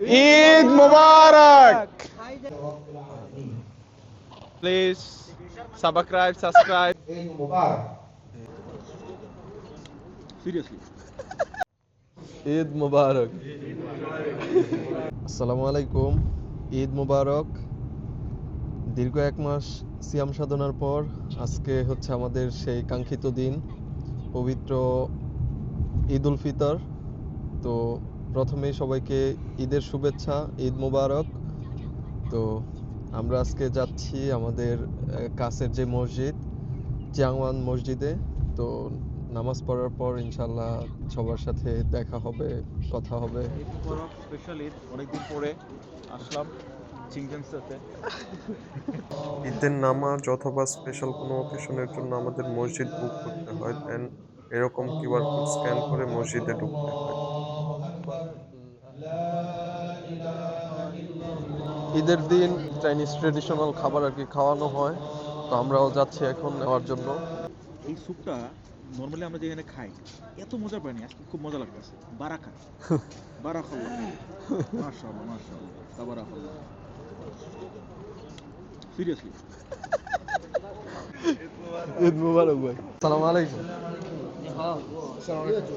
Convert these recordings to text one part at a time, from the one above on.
ঈদ মুবারক। Please subscribe. Eid মুবারক। Seriously Eid মুবারক। আসসালামু আলাইকুম। ঈদ মুবারক। দীর্ঘ 1 মাস সিয়াম সাধনার পর আজকে হচ্ছে আমাদের সেই কাঙ্ক্ষিত দিন, পবিত্র ঈদ উল ফিতর। তো প্রথমেই সবাইকে ঈদের শুভেচ্ছা, ঈদ মুবারক। তো আমরা আজকে যাচ্ছি আমাদের কাছের যে মসজিদ, চিয়াংওয়ান মসজিদে। তো নামাজ পড়ার পর ইনশাল্লাহ সবার সাথে দেখা হবে, কথা হবে। ঈদ মুবারক, স্পেশাল ঈদ, অনেকদিন পরে আসলাম চিংজেন্সতে। ঈদের নামাজ অথবা স্পেশাল কোনো অকেশনের জন্য আমাদের মসজিদ বুক করতে হয়, দেন এরকম কিউআর কোড স্ক্যান করে মসজিদে ঢুকতে হয়। ঈদের দিন চাইনিজ ট্রেডিশনাল খাবার আর কি খাওয়ানো হয়, তো আমরাও যাচ্ছি এখন নেওয়ার জন্য। এই স্যুপটা নর্মালি আমরা যেখানে খাই এত মজা পাইনি, আজকে খুব মজা লাগতেছে। বারাকা বারাকাল্লাহ, মাশাআল্লাহ মাশাআল্লাহ, তাবারাকাল্লাহ। সিরিয়াসলি ঈদ মুবারক ভাই। আসসালামু আলাইকুম।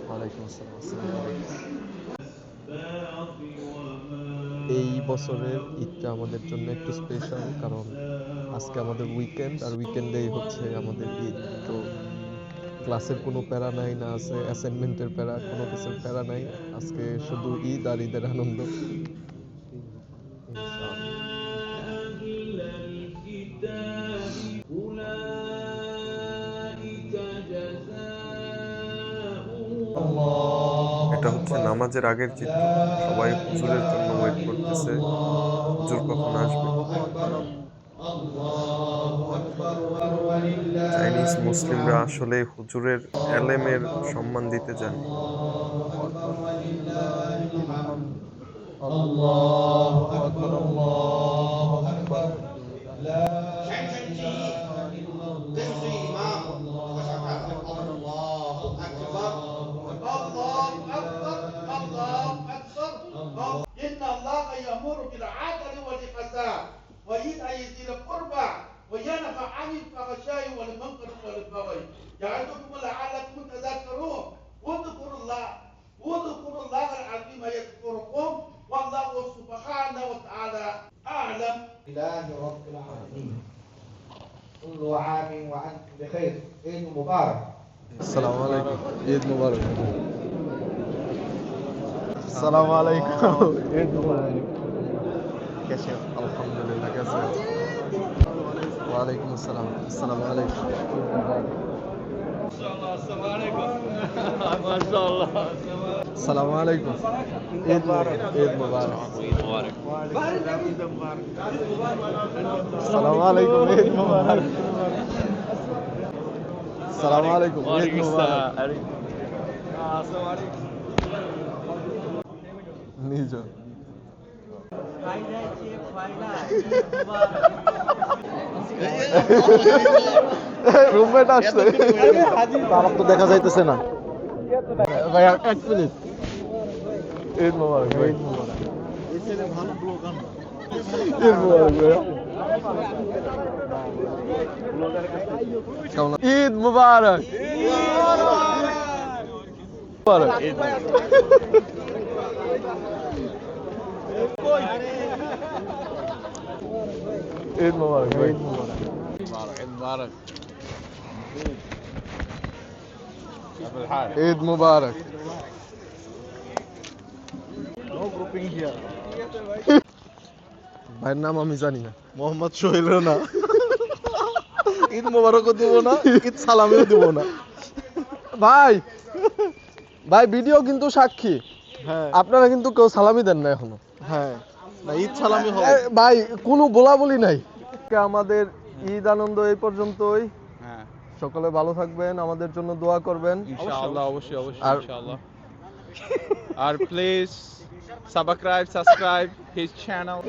ওয়ালাইকুম আসসালাম। এই বছরের ঈদটা আমাদের জন্য একটু স্পেশাল, কারণ আজকে আমাদের উইকেন্ড, আর উইকেন্ডেই হচ্ছে আমাদের ঈদ। তো ক্লাসের কোনো প্যারা নাই, না আছে অ্যাসাইনমেন্টের প্যারা, কোনো কিছুর প্যারা নাই। আজকে শুধু ঈদ আর ঈদের আনন্দ। এটা হচ্ছে নামাজের আগের চিত্র। সবাই হুজুরের জন্য ওয়েট করতেছে, হুজুর কখন আসবে। চাইনিজ মুসলিমরা আসলে হুজুরের এলেমের সম্মান দিতে জানে। إن الله يأمر بالعدل والإحسان وإيتاء ذي القربى وينهى عن الفحشاء والمنكر والبغي يعظكم لعلكم تذكرون واذكروا الله العظيم يذكركم والله سبحانه وتعالى أعلم. لله رب العالمين. كل عام وأنتم بخير. عيد مبارك. আসসালামু আলাইকুম। ঈদ মুবারক। আসসালামু আলাইকুম। ঈদ মুবারক। कैसे हो? अल्हम्दुलिल्लाह। कैसे हो? वालेकुम अस्सलाम। अस्सलाम वालेकुम। মাশাআল্লাহ। अस्सलाम वालेकुम। ईद मुबारक। ईद मुबारक। अस्सलाम वालेकुम। ईद मुबारक। अस्सलाम वालेकुम। ईद मुबारक। निजो রুমমেট আসছে, আমার তো দেখা যাইতেছে না ভাই। এক মিনিট। ঈদ মোবারক ভাই। ঈদ মোবারক। ঈদ মোবারক ভাই। ঈদ মুবারক। ঈদ মুবারক ভাই। ঈদ মুবারক। ঈদ মুবারক। ঈদ মুবারক। ভাইয়ের নাম আমি জানি না। মোহাম্মদ সোহেল রানা। ঈদ মোবারকও দিব না, ঈদ সালামিও দিব না। ভাই ভাই ভিডিও কিন্তু সাক্ষী, হ্যাঁ আপনারা কিন্তু কেউ সালামি দেন না এখনো। হ্যাঁ, না ঈদ সালামি হবে। ভাই কোনো বলাবলি নাই। আমাদের ঈদ আনন্দ এই পর্যন্তই। হ্যাঁ সকলে ভালো থাকবেন, আমাদের জন্য দোয়া করবেন ইনশাআল্লাহ, অবশ্যই অবশ্যই আর ইনশাআল্লাহ। আর প্লিজ সাবস্ক্রাইব হিজ চ্যানেল।